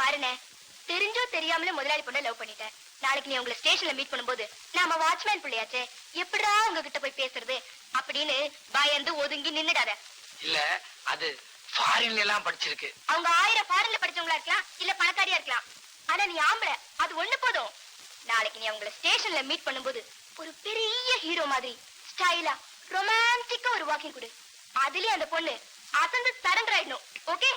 பாருனே, தெரிஞ்சோ தெரியாமலே முதலாளி பொண்ணை லவ் பண்ணிட்டேன். நாளைக்கு நீ உங்களை ஸ்டேஷன்ல மீட் பண்ணும்போது நாம வாட்ச்மேன் பிள்ளையாச்சே, எப்படா உங்ககிட்ட போய் பேசுறது அப்படின்னு பயந்து ஒதுங்கி நின்னுடாத. இல்ல, அது ஃபாரின்ல எல்லாம் படிச்சிருக்கு. அவங்க 1000 ஃபாரின்ல படிச்சவங்களா இருக்கலாம், இல்ல பணக்காரியா இருக்கலாம். ஆனா நீ ஆம்பளை, அது ஒண்ணு போதும். நாளைக்கு நீ அவங்கள ஸ்டேஷன்ல மீட் பண்ணும்போது ஒரு பெரிய ஹீரோ மாதிரி ஸ்டைலா ரொமான்டிக்கா ஒரு வாக்கிங் கொடு. அதுலயே அந்த பொண்ணு அசந்து சரண்டர் ஆயிடணும். ஓகே?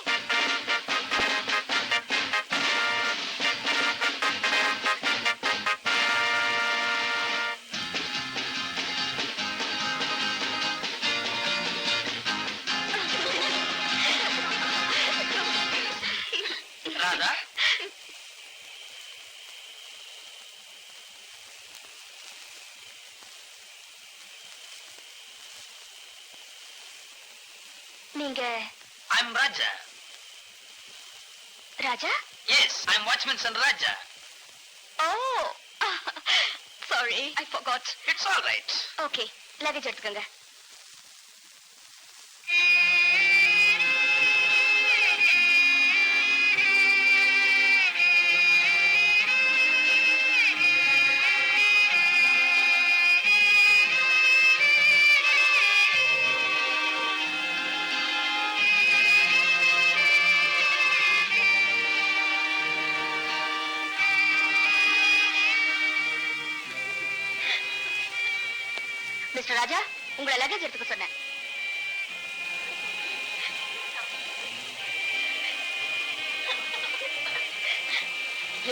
ராதா, நீங்க I'm Raja. Raja? Yes, I'm Watchman Son Raja. Oh, sorry, I forgot. It's all right. Okay, luggage எடுத்துக்கங்க. மிஸ்டர் ராஜா, உங்களை லக்கேஜ் எடுத்துக்க சொன்னேன்.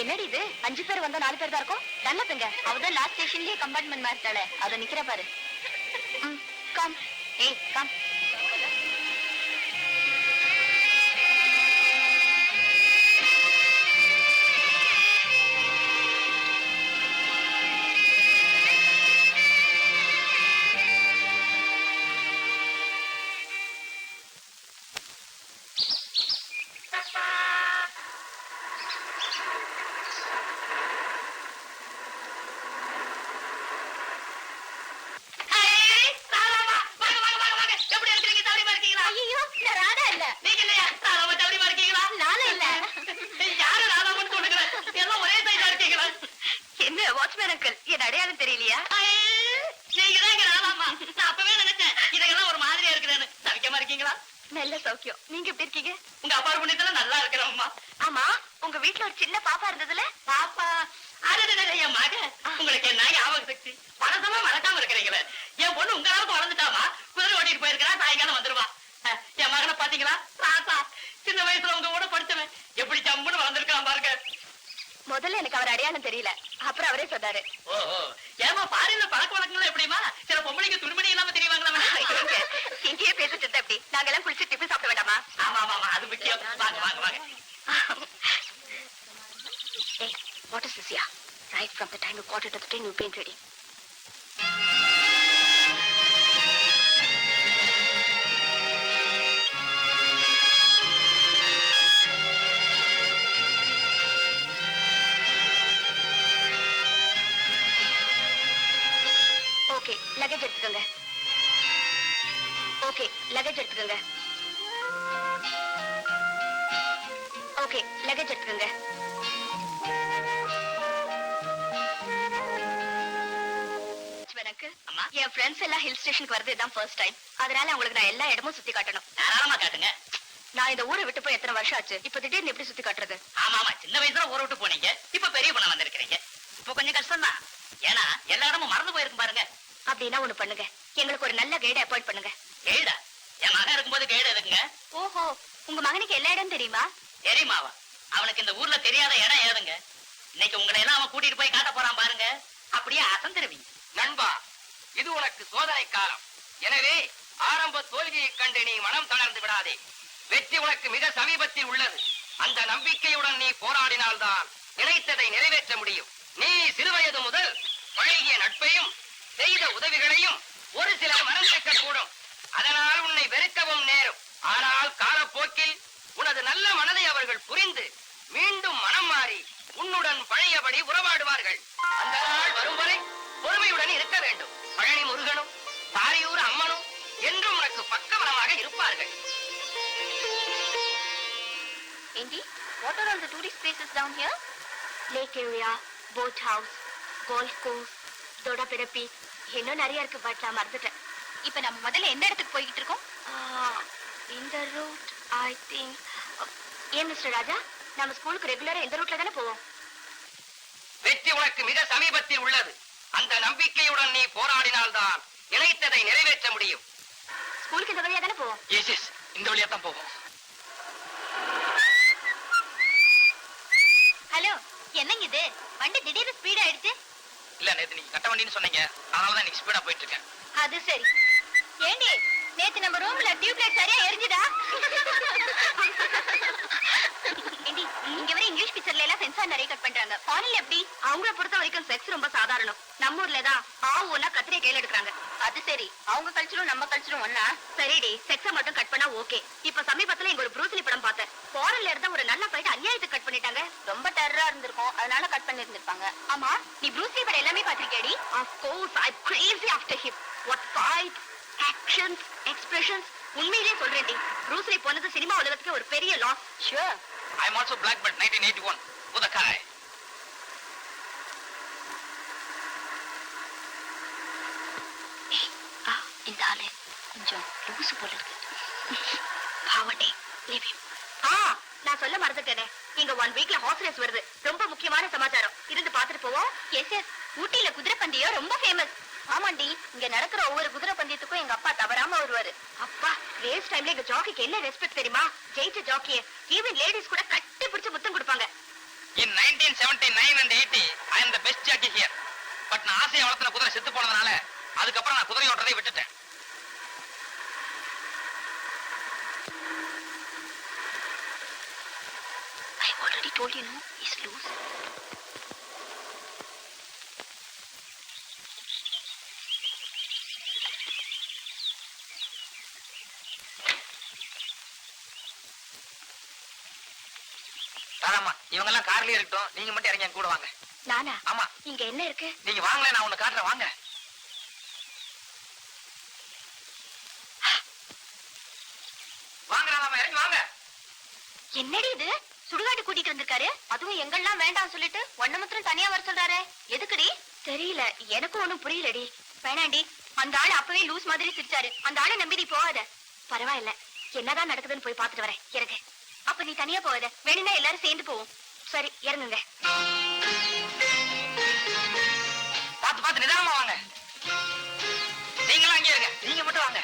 என்னடி இது, 5 பேர் வந்தா 4 பேர் தான் இருக்கும். நல்லதுங்க, அவதான் லாஸ்ட் ஸ்டேஷன்லயே கம்பார்ட்மெண்ட் மாறிட்டாளே, அத நிக்கிற பாரு. கம், ஏய் கம். நல்ல சௌக்கியம். நீங்க எப்படி இருக்கீங்க? உங்க அப்பா புண்ணியத்துல நல்லா இருக்கிறோம்மா. ஆமா, உங்க வீட்டுல ஒரு சின்ன பாப்பா இருந்ததுல? பாப்பா? அது என் மக. உங்களுக்கு என்ன ஞாபக சக்தி, பணத்தெல்லாம் மறக்காம இருக்கிறீங்களே. என் பொண்ணு உங்க அளவுக்கு வளர்ந்துட்டாமா, குதிரை ஓட்டிட்டு போயிருக்கிறா, சாயங்காலம் வந்துருவா. என் மகனை பாத்தீங்களா? ராசா, சின்ன வயசுல உங்க கூட படிச்சவன் எப்படி ஜம்முன்னு வளர்ந்துருக்கான் பாருங்க. முதல்ல எனக்கு அவர் அடையாளம் தெரியல, அப்புறம் அவரே சொன்னாரு. ஓஹோ, ஏமா பாரில பழக்க வழக்கங்கள் எப்படிமா? சில பொம்பளைக்கு துணிமணி இல்லாம தெரியுவாங்களா? இங்கேயே பேசிட்டு இருந்தா எப்படி? நாங்கெல்லாம் குளிச்சு டிஃபன் சாப்பிட வேண்டாமா? ஆமா ஆமா, அது முக்கியம். வாங்க வாங்க வாங்க. Hey, what is this here? Right from the time you got into the train, you've been ready. Okay, luggage எடுத்துக்கங்க. Okay, luggage எடுத்துக்கங்க. Okay, luggage எடுத்துக்கங்க. என் ஃப்ரெண்ட்ஸ் எல்லாம் ஹில் ஸ்டேஷனுக்கு வரது இதான் ஃபர்ஸ்ட் டைம். அதனால உங்களுக்கு நான் எல்லா இடமும் சுத்தி காட்டணும். தாராளமா காட்டுங்க. நான் இந்த ஊரை விட்டு போய் எத்தனை வருஷம் ஆச்சு, இப்ப திடீர்னு எப்படி சுத்தி காட்டுறது? ஆமா ஆமா, சின்ன வயசுல ஊரை விட்டு போனீங்க, இப்ப பெரிய பொண்ணா வந்திருக்கீங்க. இப்ப கொஞ்சம் கஷ்டம் தான், ஏன்னா எல்லா இடமும் மறந்து போயிருக்கும் பாருங்க. அப்படின்னா ஒண்ணு பண்ணுங்க, எங்களுக்கு ஒரு நல்ல கைடை அப்பாயிண்ட் பண்ணுங்க. கைடா? என் மகன் இருக்கும்போது கைடு எதுக்குங்க? ஓஹோ, உங்க மகனுக்கு எல்லா இடம் தெரியுமா? தெரியுமாவா? அவனுக்கு இந்த ஊர்ல தெரியாத இடம் ஏதுங்க? இன்னைக்கு உங்களை எல்லாம் அவன் கூட்டிட்டு போய் காட்ட போறான் பாருங்க, அப்படியே அசந்திருவீங்க. நண்பா, இது உனக்கு சோதனை காலம். எனவே ஆரம்ப தோல்வியை கண்டு நீ மனம் தளர்ந்து விடாதே. வெற்றி உனக்கு மிக சமீபத்தில் உள்ளது. அந்த நம்பிக்கையுடன் நீ போராடினால்தான் நினைத்ததை நிறைவேற்ற முடியும். நீ சிறுவயது முதல் பழகிய நட்பையும் செய்த உதவிகளையும் ஒரு சிலர் மறந்திருக்க கூடும். அதனால் உன்னை வெறுக்கவும் நேரும். ஆனால் காலப்போக்கில் உனது நல்ல மனதை அவர்கள் புரிந்து மீண்டும் மனம் மாறி உன்னுடன் பழையபடி உறவாடுவார்கள். அந்த நாள் வரும் வரை பொறுமையுடன் இருக்க வேண்டும். பழனி முருகனும் தாரியூர் அம்மனும் என்றும் உனக்கு பக்கபலமாக இருப்பார்கள். Indy, What are all the tourist places down here? Lake area, boat house, golf course, தோடா பிறப்பி இன்னும் நிறைய இருக்கு பட் நான் மறந்துட்டேன். இப்ப நம்ம முதல்ல எந்த இடத்துக்கு போய்கிட்டு இருக்கோம்? இந்த ரூட் ஐ திங்க். ஏன் மிஸ்டர் ராஜா, நம்ம ஸ்கூலுக்கு ரெகுலரா இந்த ரூட்ல தானே போவோம்? வெற்றி உனக்கு மிக சமீபத்தில் உள்ளது. அந்த நம்பிக்கையுடன் நீ போராடினால்தான் நினைத்ததை நிறைவேற்ற முடியும். ஸ்கூலுக்கு இந்த வழியா தானே போவோம்? எஸ் எஸ், இந்த வழியா தான் போவோம். ஹலோ, என்னங்க இது? வண்டி திடீர்னு ஸ்பீட் ஆயிடுச்சு. இல்ல, நேத்து நீங்க கட்ட வண்டின்னு சொன்னீங்க, அதனாலதான் நீங்க ஸ்பீடா போயிட்டு இருக்கேன். அது சரி. ஏண்டி, நேத்து நம்ம ரூம்ல டியூப்லைட் சரியா எரிஞ்சுதா? ஏண்டி, இங்க வரை இங்கிலீஷ் பிக்சர்ல எல்லாம் சென்சார் நிறைய கட் பண்றாங்க. ஃபாரின்ல எப்படி? அவங்கள பொறுத்த வரைக்கும் செக்ஸ் ரொம்ப சாதாரணம். நம்ம ஊர்ல தான் ஆவுன்னா கத்திரியை கையில எடுக்கிறாங்க. அது சரி, அவங்க கல்ச்சரும் நம்ம கல்ச்சரும் ஒண்ணா? சரிடி, செக்ஸ மட்டும் கட் பண்ணா ஓகே. இப்ப சமீபத்துல இங்க ஒரு ப்ரூஸ்லி படம் பார்த்தேன். ஃபாரின்ல இருந்தா ஒரு நல்ல ஃபைட் அநியாயத்துக்கு கட் பண்ணிட்டாங்க. ரொம்ப டெரரா இருந்திருக்கும், அதனால கட் பண்ணி இருந்திருப்பாங்க. ஆமா, நீ ப்ரூஸ்லி படம் எல்லாமே பாத்திருக்கியாடி? Of course, I crazy after him. What fight, actions, expressions. உண்மையிலேயே சொல்றேன்டி, ப்ரூஸ்லி போனது சினிமா உலகத்துக்கு ஒரு பெரிய loss. Sure. I am also black belt 1981. Budakai. இந்த ஆளு கொஞ்சம் லூசு போல இருக்கு. பாவண்டி, leave him. நான் சொல்ல மறந்துட்டேனே, இங்க 1 வீக்ல ஹார்ஸ் ரேஸ் வருது. ரொம்ப முக்கியமான சமாச்சாரம். இருந்து பாத்துட்டு போவோம். எஸ் எஸ், ஊட்டியில குதிரை பந்தயம் ரொம்ப ஃபேமஸ். ஆமாண்டி, இங்க நடக்கிற ஒவ்வொரு குதிரை பந்தயத்துக்கும் எங்க அப்பா தவறாம வருவாரு. அப்பா, ரேஸ் டைம்ல எங்க ஜாக்கிக்கு என்ன ரெஸ்பெக்ட் தெரியுமா? ஜெயிச்ச ஜாக்கிய ஈவன் லேடிஸ் கூட கட்டி பிடிச்சு முத்தம் கொடுப்பாங்க. In 1979 and 80, I am the best jockey here. But நான் ஆசையை வளர்த்துன குதிரை செத்து போனதுனால அதுக்கப்புறம் நான் குதிரை ஓட்டுறதை விட்டுட்டேன். I already told you, no, he's loose. தாராமா, இவங்க எல்லாம் கார்லயே இருக்கட்டும், நீங்க மட்டும் இறங்கி என் கூட வாங்க. நானா? ஆமா. இங்க என்ன இருக்கு? நீங்க வாங்களே, நான் உன்னை காட்டுறேன், வாங்க. வாங்க ராமா, இறங்கி வாங்க. என்னடி இது? சுடுகாட்டு கூட்டிட்டு வந்திருக்காரு, அதுவும் எங்கெல்லாம் வேண்டாம் சொல்லிட்டு ஒண்ணு மாத்திரம் தனியா வர சொல்றாரு. எதுக்குடி? தெரியல, எனக்கும் ஒண்ணும் புரியலடி. வேணாண்டி, அந்த ஆளு அப்பவே லூஸ் மாதிரி சிரிச்சாரு. அந்த ஆளை நம்பி நீ போகாத. பரவாயில்ல, என்னதான் நடக்குதுன்னு போய் பாத்துட்டு வரேன். இறங்கு. அப்ப நீ தனியா போகாத, வேணும்னா எல்லாரும் சேர்ந்து போவோம். சரி, இறங்குங்க. பார்த்து பார்த்து நிதானமா வாங்க. நீங்களும் அங்கே இருங்க, நீங்க மட்டும் வாங்க.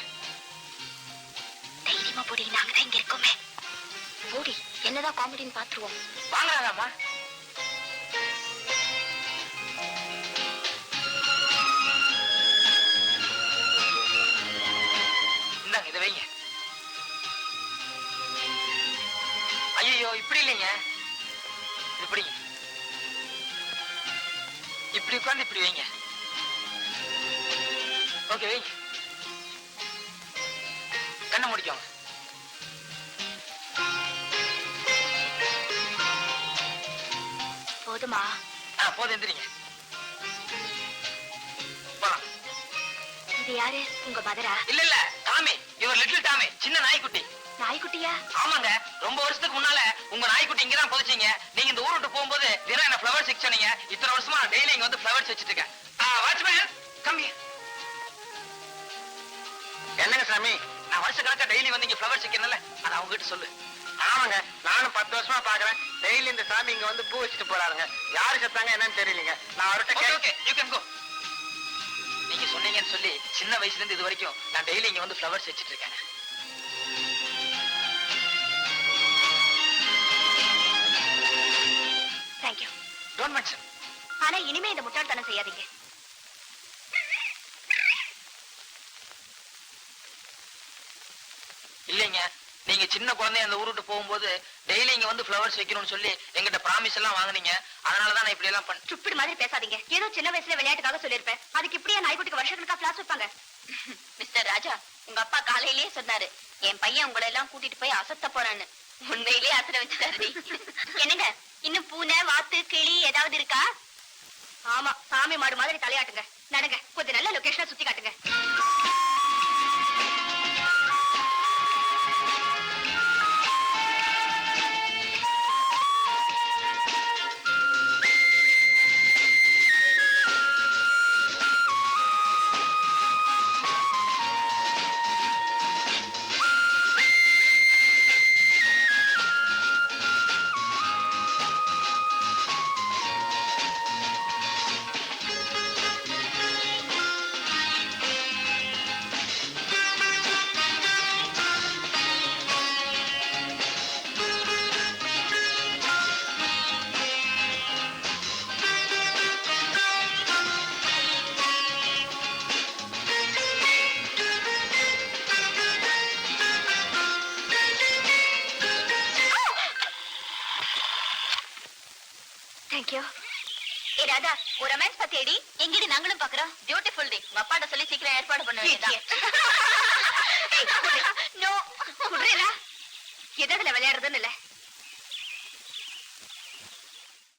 தைரியமா போடி, நாங்க தான் இங்க இருக்கோமே. போடி, என்னதான் காமெடின்னு பாத்துருவோம். வாங்க ராமா. இந்தாங்க, இதை வைங்க. ஐயோ, இப்படி இல்லைங்க, இப்படி இப்படி உட்கார்ந்து இப்படி வைங்க. ஓகே, வைங்க. கண்ணை முடிக்கோங்க. போதுமா? போதும், எந்திரிங்க. போலாம். இது யாரு? உங்க மதரா? இல்ல இல்ல, டாமி, இவர் லிட்டில் டாமி, சின்ன நாய்க்குட்டி. நாய்க்குட்டியா? ஆமாங்க, ரொம்ப வருஷத்துக்கு முன்னால உங்க நாய்க்குட்டி இங்கதான் புதைச்சீங்க. நீங்க இந்த ஊர் விட்டு போகும்போது தினம் என்ன ஃப்ளவர்ஸ் வச்சு சொன்னீங்க. இத்தனை வருஷமா நான் டெய்லி இங்க வந்து ஃப்ளவர்ஸ் வச்சிட்டு இருக்கேன். Watchman, come here. என்னங்க சாமி, நான் வருஷ கணக்கா டெய்லி வந்து இங்க ஃப்ளவர்ஸ் வைக்கிறேன்ல, அதை அவங்க கிட்ட சொல்லு. ஆமாங்க, நானும் 10 வருஷமா பாக்குறேன். டெய்லி இந்த சாமி இங்க வந்து பூ வச்சுட்டு போறாருங்க. யாரு செத்தாங்க என்னன்னு தெரியலீங்க. நான் அவர்கிட்ட ஓகே, யூ கேன் கோ. நீங்க சொன்னீங்கன்னு சொல்லி சின்ன வயசுல இருந்து இது வரைக்கும் நான் டெய்லி இங்க வந்து ஃப்ளவர்ஸ் வச்சிட்டு இருக்கேன். தேங்க்யூ. Don't mention. ஆனா இனிமே இந்த முட்டாள்தனம் செய்யாதீங்க. இல்லைங்க, நீங்க சின்ன குழந்தை அந்த ஊருக்கு போகும்போது டெய்லி இங்க வந்து ஃப்ளவர்ஸ் வைக்கணும்னு சொல்லி எங்கிட்ட ப்ராமிஸ் எல்லாம் வாங்குனீங்க. அதனாலதான் நான் இப்படி எல்லாம் பண்ணேன். சுப்பிடு மாதிரி பேசாதீங்க. ஏதோ சின்ன வயசுல விளையாட்டுக்காக சொல்லிருப்பேன். அதுக்கு இப்படியா நாய்க்குட்டிக்கு வருஷத்துக்கா ஃபிளாஸ் வைப்பாங்க? மிஸ்டர் ராஜா, உங்க அப்பா காலையிலேயே சொன்னாரு, என் பையன் உங்களை எல்லாம் கூட்டிட்டு போய் அசத்த போறான்னு. உண்மையிலேயே அசர வச்சுட்டாரு. என்னங்க, இன்னும் பூனை, வாத்து, கிளி ஏதாவது இருக்கா? ஆமா, சாமி மாடு மாதிரி தலையாட்டுங்க. நடங்க, கொஞ்சம் நல்ல லொகேஷனா சுத்தி காட்டுங்க. ராதா ஒரு ரொமான்ஸ் பத்தியடி எங்கடி நாங்களும் பாக்குறோம் பியூட்டிஃபுல் டி அப்பாட்ட சொல்லி சீக்கிரம் ஏற்பாடு பண்ண வேண்டியதா நோ குடுறா எதுல விளையாடுறதுன்னு இல்ல